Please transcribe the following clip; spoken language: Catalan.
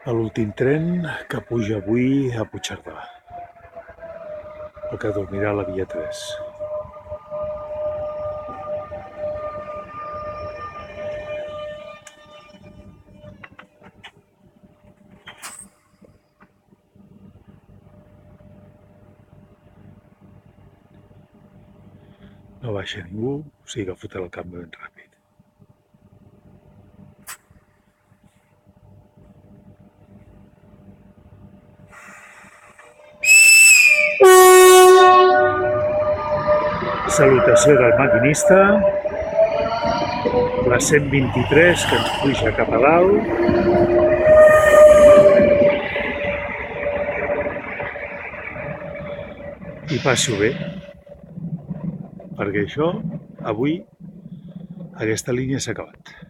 A l'últim tren que puja avui a Puigcerdà, el que dormirà a la via 3. No baixa ningú, o sigui que fotrà el canvi ben ràpid. Salutació del maquinista, la 123 que ens puja cap a dalt. I passo bé, perquè això, avui, aquesta línia s'ha acabat.